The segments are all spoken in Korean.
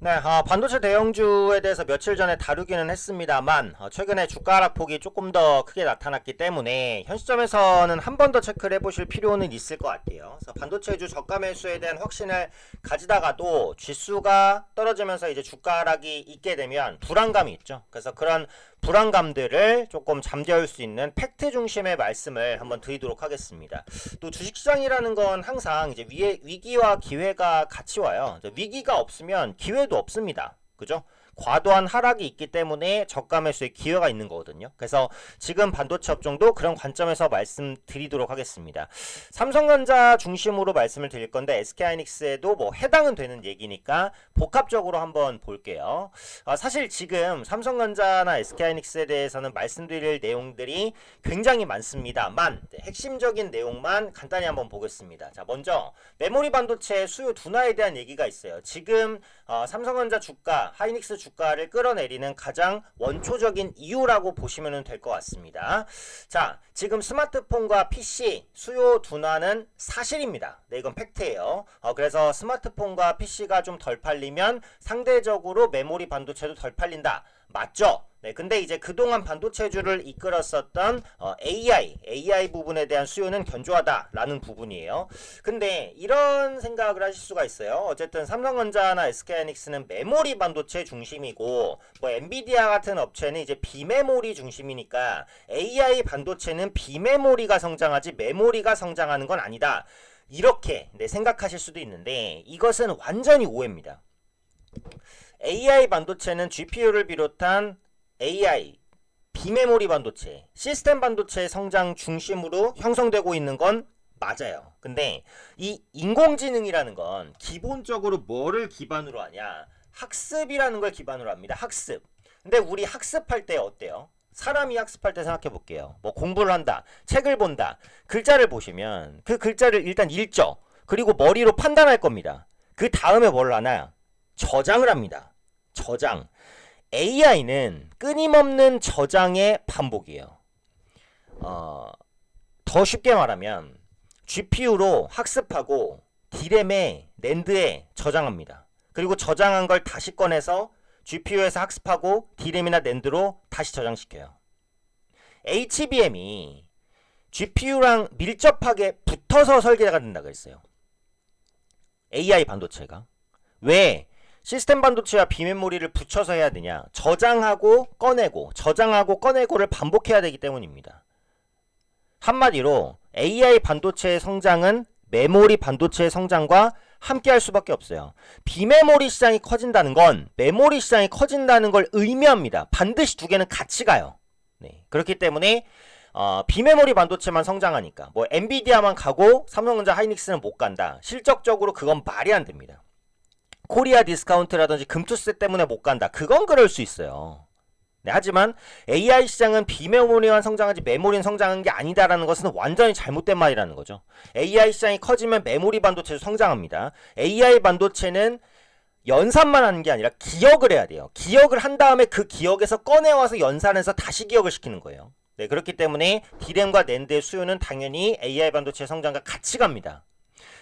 네, 반도체 대형주에 대해서 며칠 전에 다루기는 했습니다만 최근에 주가 하락폭이 조금 더 크게 나타났기 때문에 현 시점에서는 한 번 더 체크를 해보실 필요는 있을 것 같아요. 그래서 반도체주 저가 매수에 대한 확신을 가지다가도 지수가 떨어지면서 이제 주가 하락이 있게 되면 불안감이 있죠. 그래서 그런 불안감들을 조금 잠재울 수 있는 팩트 중심의 말씀을 한번 드리도록 하겠습니다. 또 주식시장이라는 건 항상 이제 위기와 기회가 같이 와요. 위기가 없으면 기회도 없습니다. 그죠? 과도한 하락이 있기 때문에 저가 매수의 기회가 있는 거거든요. 그래서 지금 반도체 업종도 그런 관점에서 말씀드리도록 하겠습니다. 삼성전자 중심으로 말씀을 드릴 건데 SK하이닉스에도 뭐 해당은 되는 얘기니까 복합적으로 한번 볼게요. 사실 지금 삼성전자나 SK하이닉스에 대해서는 말씀드릴 내용들이 굉장히 많습니다만 핵심적인 내용만 간단히 한번 보겠습니다. 자, 먼저 메모리 반도체 수요 둔화에 대한 얘기가 있어요. 지금 삼성전자 주가, 하이닉스 주가를 끌어내리는 가장 원초적인 이유라고 보시면 될 것 같습니다. 자, 지금 스마트폰과 PC 수요 둔화는 사실입니다. 네, 이건 팩트예요. 그래서 스마트폰과 PC가 좀 덜 팔리면 상대적으로 메모리 반도체도 덜 팔린다. 맞죠? 네, 근데 이제 그동안 반도체주를 이끌었었던 AI 부분에 대한 수요는 견조하다라는 부분이에요. 근데 이런 생각을 하실 수가 있어요. 어쨌든 삼성전자나 SK하이닉스는 메모리 반도체 중심이고 뭐 엔비디아 같은 업체는 이제 비메모리 중심이니까 AI 반도체는 비메모리가 성장하지 메모리가 성장하는 건 아니다. 이렇게 생각하실 수도 있는데 이것은 완전히 오해입니다. AI 반도체는 GPU를 비롯한 AI, 비메모리 반도체, 시스템 반도체의 성장 중심으로 형성되고 있는 건 맞아요. 근데 이 인공지능이라는 건 기본적으로 뭐를 기반으로 하냐? 학습이라는 걸 기반으로 합니다. 학습. 근데 우리 학습할 때 어때요? 사람이 학습할 때 생각해 볼게요. 뭐 공부를 한다, 책을 본다, 글자를 보시면 그 글자를 일단 읽죠. 그리고 머리로 판단할 겁니다. 그 다음에 뭘 하나? 저장을 합니다. 저장. AI는 끊임없는 저장의 반복이에요. 더 쉽게 말하면 GPU로 학습하고 D램에 낸드에 저장합니다. 그리고 저장한 걸 다시 꺼내서 GPU에서 학습하고 D램이나 낸드로 다시 저장시켜요. HBM이 GPU랑 밀접하게 붙어서 설계가 된다고 그랬어요. AI 반도체가. 왜? 시스템 반도체와 비메모리를 붙여서 해야 되냐? 저장하고 꺼내고 저장하고 꺼내고를 반복해야 되기 때문입니다. 한마디로 AI 반도체의 성장은 메모리 반도체의 성장과 함께 할 수밖에 없어요. 비메모리 시장이 커진다는 건 메모리 시장이 커진다는 걸 의미합니다. 반드시 두 개는 같이 가요. 네, 그렇기 때문에 비메모리 반도체만 성장하니까 뭐 엔비디아만 가고 삼성전자 하이닉스는 못 간다. 실적적으로 그건 말이 안 됩니다. 코리아 디스카운트라든지 금투세 때문에 못 간다. 그건 그럴 수 있어요. 네, 하지만 AI 시장은 비메모리만 성장하지 메모리는 성장한 게 아니다라는 것은 완전히 잘못된 말이라는 거죠. AI 시장이 커지면 메모리 반도체도 성장합니다. AI 반도체는 연산만 하는 게 아니라 기억을 해야 돼요. 기억을 한 다음에 그 기억에서 꺼내와서 연산해서 다시 기억을 시키는 거예요. 네, 그렇기 때문에 D램과 낸드의 수요는 당연히 AI 반도체 성장과 같이 갑니다.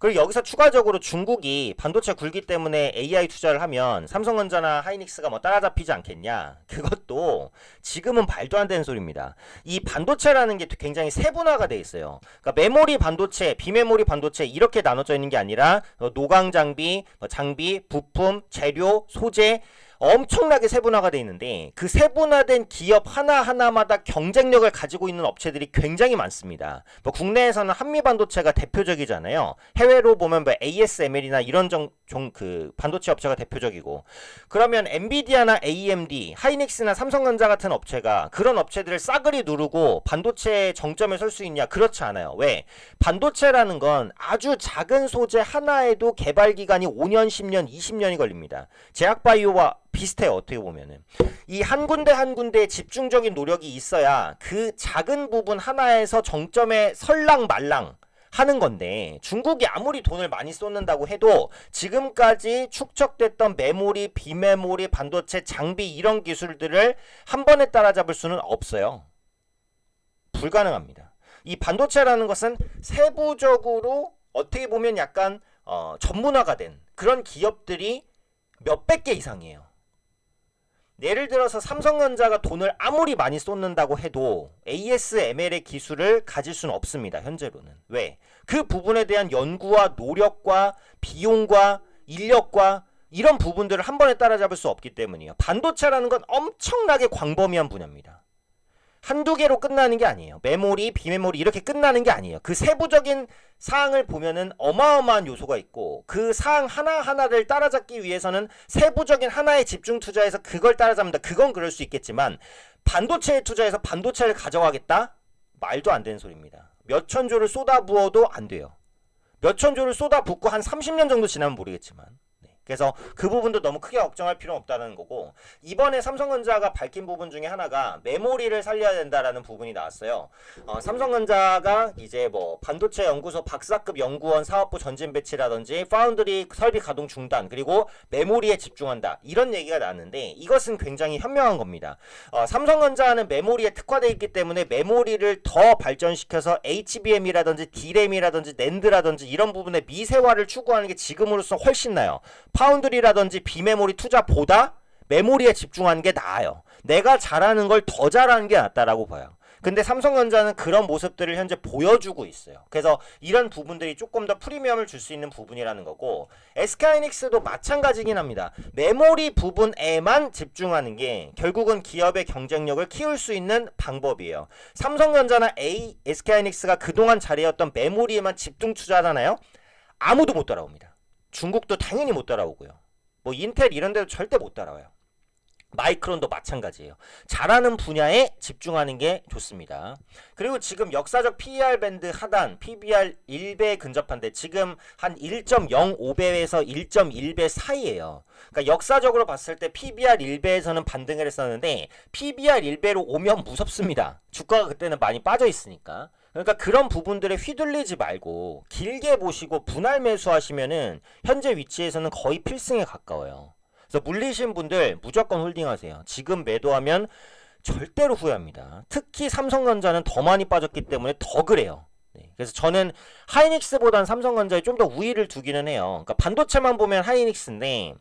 그리고 여기서 추가적으로 중국이 반도체 굴기 때문에 AI 투자를 하면 삼성전자나 하이닉스가 뭐 따라잡히지 않겠냐? 그것도 지금은 말도 안 되는 소리입니다. 이 반도체라는 게 굉장히 세분화가 돼 있어요. 그러니까 메모리 반도체, 비메모리 반도체 이렇게 나눠져 있는 게 아니라 노광 장비, 장비, 부품, 재료, 소재 엄청나게 세분화가 되어 있는데 그 세분화된 기업 하나하나마다 경쟁력을 가지고 있는 업체들이 굉장히 많습니다. 뭐 국내에서는 한미반도체가 대표적이잖아요. 해외로 보면 뭐 ASML이나 이런 그 반도체 업체가 대표적이고, 그러면 엔비디아나 AMD, 하이닉스나 삼성전자 같은 업체가 그런 업체들을 싸그리 누르고 반도체 정점에 설 수 있냐? 그렇지 않아요. 왜? 반도체라는 건 아주 작은 소재 하나에도 개발 기간이 5년, 10년, 20년이 걸립니다. 제약바이오와 비슷해요. 어떻게 보면은 이 한 군데 한 군데에 집중적인 노력이 있어야 그 작은 부분 하나에서 정점에 설랑말랑 하는 건데, 중국이 아무리 돈을 많이 쏟는다고 해도 지금까지 축적됐던 메모리, 비메모리, 반도체, 장비 이런 기술들을 한 번에 따라잡을 수는 없어요. 불가능합니다. 이 반도체라는 것은 세부적으로 어떻게 보면 약간 전문화가 된 그런 기업들이 몇백 개 이상이에요. 예를 들어서 삼성전자가 돈을 아무리 많이 쏟는다고 해도 ASML의 기술을 가질 수는 없습니다. 현재로는. 왜? 그 부분에 대한 연구와 노력과 비용과 인력과 이런 부분들을 한 번에 따라잡을 수 없기 때문이에요. 반도체라는 건 엄청나게 광범위한 분야입니다. 한두 개로 끝나는 게 아니에요. 메모리, 비메모리 이렇게 끝나는 게 아니에요. 그 세부적인 사항을 보면은 어마어마한 요소가 있고 그 사항 하나하나를 따라잡기 위해서는 세부적인 하나에 집중 투자해서 그걸 따라잡는다. 그건 그럴 수 있겠지만 반도체에 투자해서 반도체를 가져가겠다? 말도 안 되는 소리입니다. 몇천 조를 쏟아부어도 안 돼요. 몇천 조를 쏟아붓고 한 30년 정도 지나면 모르겠지만 그래서 그 부분도 너무 크게 걱정할 필요는 없다는 거고 이번에 삼성전자가 밝힌 부분 중에 하나가 메모리를 살려야 된다라는 부분이 나왔어요. 삼성전자가 이제 뭐 반도체 연구소 박사급 연구원 사업부 전진 배치라든지 파운드리 설비 가동 중단 그리고 메모리에 집중한다 이런 얘기가 나왔는데 이것은 굉장히 현명한 겁니다. 삼성전자는 메모리에 특화되어 있기 때문에 메모리를 더 발전시켜서 HBM이라든지 D램이라든지 낸드라든지 이런 부분의 미세화를 추구하는 게 지금으로서 훨씬 나아요. 파운드리라든지 비메모리 투자보다 메모리에 집중하는 게 나아요. 내가 잘하는 걸 더 잘하는 게 낫다라고 봐요. 근데 삼성전자는 그런 모습들을 현재 보여주고 있어요. 그래서 이런 부분들이 조금 더 프리미엄을 줄 수 있는 부분이라는 거고 SK하이닉스도 마찬가지긴 합니다. 메모리 부분에만 집중하는 게 결국은 기업의 경쟁력을 키울 수 있는 방법이에요. 삼성전자나 SK하이닉스가 그동안 잘해왔던 메모리에만 집중 투자하잖아요. 아무도 못 따라옵니다. 중국도 당연히 못 따라오고요. 뭐 인텔 이런 데도 절대 못 따라와요. 마이크론도 마찬가지예요. 잘하는 분야에 집중하는 게 좋습니다. 그리고 지금 역사적 PER 밴드 하단 PBR 1배에 근접한데 지금 한 1.05배에서 1.1배 사이예요. 그러니까 역사적으로 봤을 때 PBR 1배에서는 반등을 했었는데 PBR 1배로 오면 무섭습니다. 주가가 그때는 많이 빠져 있으니까. 그러니까 그런 부분들에 휘둘리지 말고 길게 보시고 분할 매수하시면은 현재 위치에서는 거의 필승에 가까워요. 그래서 물리신 분들 무조건 홀딩하세요. 지금 매도하면 절대로 후회합니다. 특히 삼성전자는 더 많이 빠졌기 때문에 더 그래요. 그래서 저는 하이닉스보단 삼성전자에 좀 더 우위를 두기는 해요. 그러니까 반도체만 보면 하이닉스인데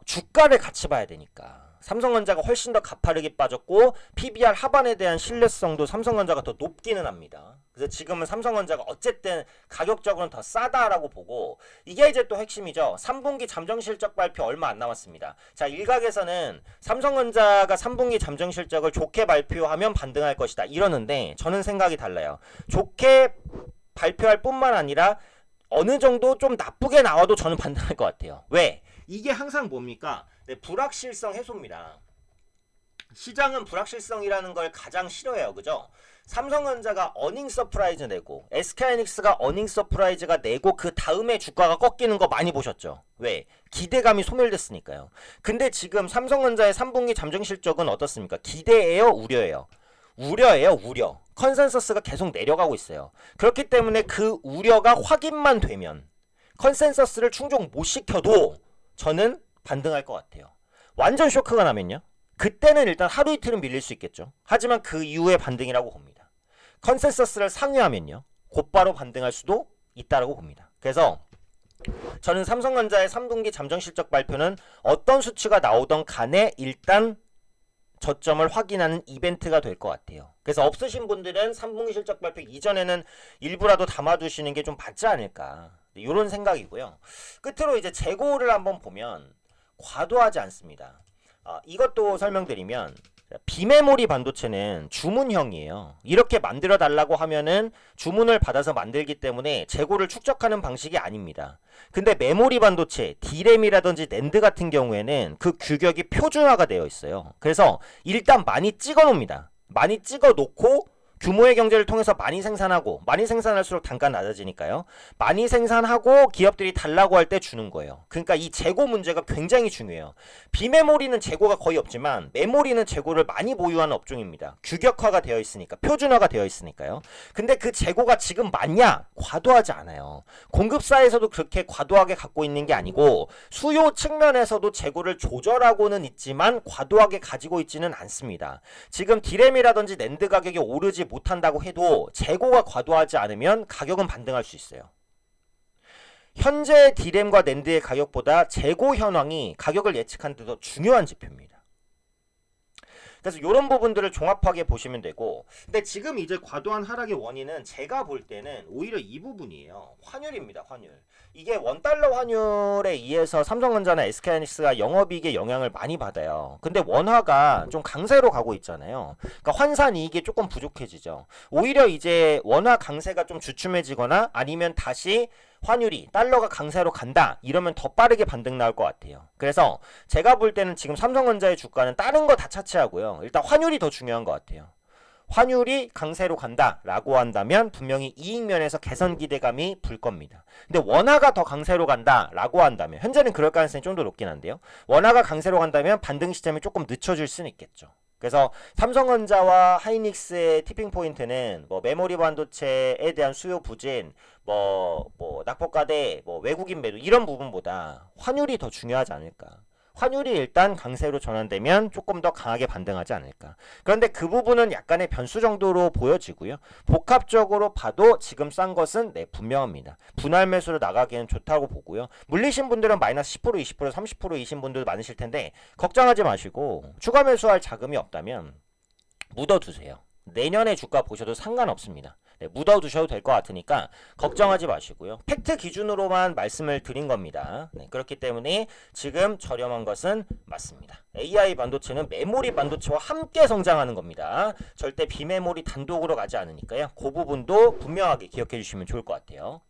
주가를 같이 봐야 되니까. 삼성전자가 훨씬 더 가파르게 빠졌고 PBR 하반에 대한 신뢰성도 삼성전자가 더 높기는 합니다. 그래서 지금은 삼성전자가 어쨌든 가격적으로는 더 싸다라고 보고 이게 이제 또 핵심이죠. 3분기 잠정실적 발표 얼마 안 남았습니다. 자, 일각에서는 삼성전자가 3분기 잠정실적을 좋게 발표하면 반등할 것이다 이러는데 저는 생각이 달라요. 좋게 발표할 뿐만 아니라 어느 정도 좀 나쁘게 나와도 저는 반등할 것 같아요. 왜? 이게 항상 뭡니까? 불확실성 해소입니다. 시장은 불확실성이라는 걸 가장 싫어해요. 그죠? 삼성전자가 어닝 서프라이즈 내고 SK하이닉스가 어닝 서프라이즈가 내고 그 다음에 주가가 꺾이는 거 많이 보셨죠? 왜? 기대감이 소멸됐으니까요. 근데 지금 삼성전자의 3분기 잠정실적은 어떻습니까? 기대예요? 우려예요? 우려예요. 우려. 컨센서스가 계속 내려가고 있어요. 그렇기 때문에 그 우려가 확인만 되면 컨센서스를 충족 못 시켜도 저는 반등할 것 같아요. 완전 쇼크가 나면요. 그때는 일단 하루 이틀은 밀릴 수 있겠죠. 하지만 그 이후에 반등이라고 봅니다. 컨센서스를 상회하면요. 곧바로 반등할 수도 있다고 봅니다. 그래서 저는 삼성전자의 3분기 잠정실적 발표는 어떤 수치가 나오던 간에 일단 저점을 확인하는 이벤트가 될 것 같아요. 그래서 없으신 분들은 3분기 실적 발표 이전에는 일부라도 담아두시는 게 좀 맞지 않을까 이런 생각이고요. 끝으로 이제 재고를 한번 보면 과도하지 않습니다. 이것도 설명드리면 비메모리 반도체는 주문형이에요. 이렇게 만들어 달라고 하면은 주문을 받아서 만들기 때문에 재고를 축적하는 방식이 아닙니다. 근데 메모리 반도체, D램이라든지 낸드 같은 경우에는 그 규격이 표준화가 되어 있어요. 그래서 일단 많이 찍어 놓습니다. 많이 찍어 놓고 규모의 경제를 통해서 많이 생산하고 많이 생산할수록 단가는 낮아지니까요. 많이 생산하고 기업들이 달라고 할 때 주는 거예요. 그러니까 이 재고 문제가 굉장히 중요해요. 비메모리는 재고가 거의 없지만 메모리는 재고를 많이 보유하는 업종입니다. 규격화가 되어 있으니까 표준화가 되어 있으니까요. 근데 그 재고가 지금 많냐? 과도하지 않아요. 공급사에서도 그렇게 과도하게 갖고 있는 게 아니고 수요 측면에서도 재고를 조절하고는 있지만 과도하게 가지고 있지는 않습니다. 지금 D램이라든지 낸드 가격이 오르지 못한다고 해도 재고가 과도하지 않으면 가격은 반등할 수 있어요. 현재 D램과 낸드의 가격보다 재고 현황이 가격을 예측하는 데 더 중요한 지표입니다. 그래서 이런 부분들을 종합하게 보시면 되고, 근데 지금 이제 과도한 하락의 원인은 제가 볼 때는 오히려 이 부분이에요. 환율입니다. 환율. 이게 원달러 환율에 의해서 삼성전자나 SK하이닉스가 영업이익에 영향을 많이 받아요. 근데 원화가 좀 강세로 가고 있잖아요. 그러니까 환산 이익이 조금 부족해지죠. 오히려 이제 원화 강세가 좀 주춤해지거나 아니면 다시 환율이 달러가 강세로 간다 이러면 더 빠르게 반등 나올 것 같아요. 그래서 제가 볼 때는 지금 삼성전자의 주가는 다른 거 다 차치하고요. 일단 환율이 더 중요한 것 같아요. 환율이 강세로 간다라고 한다면 분명히 이익면에서 개선 기대감이 불 겁니다. 근데 원화가 더 강세로 간다라고 한다면 현재는 그럴 가능성이 좀 더 높긴 한데요. 원화가 강세로 간다면 반등 시점이 조금 늦춰질 수는 있겠죠. 그래서 삼성전자와 하이닉스의 티핑 포인트는 뭐 메모리 반도체에 대한 수요 부진, 낙폭과대, 외국인 매도 이런 부분보다 환율이 더 중요하지 않을까. 환율이 일단 강세로 전환되면 조금 더 강하게 반등하지 않을까. 그런데 그 부분은 약간의 변수 정도로 보여지고요. 복합적으로 봐도 지금 싼 것은 분명합니다. 분할 매수로 나가기에는 좋다고 보고요. 물리신 분들은 마이너스 10%, 20%, 30%이신 분들도 많으실 텐데 걱정하지 마시고 추가 매수할 자금이 없다면 묻어두세요. 내년에 주가 보셔도 상관없습니다. 묻어두셔도 될 것 같으니까 걱정하지 마시고요. 팩트 기준으로만 말씀을 드린 겁니다. 그렇기 때문에 지금 저렴한 것은 맞습니다. AI 반도체는 메모리 반도체와 함께 성장하는 겁니다. 절대 비메모리 단독으로 가지 않으니까요. 그 부분도 분명하게 기억해 주시면 좋을 것 같아요.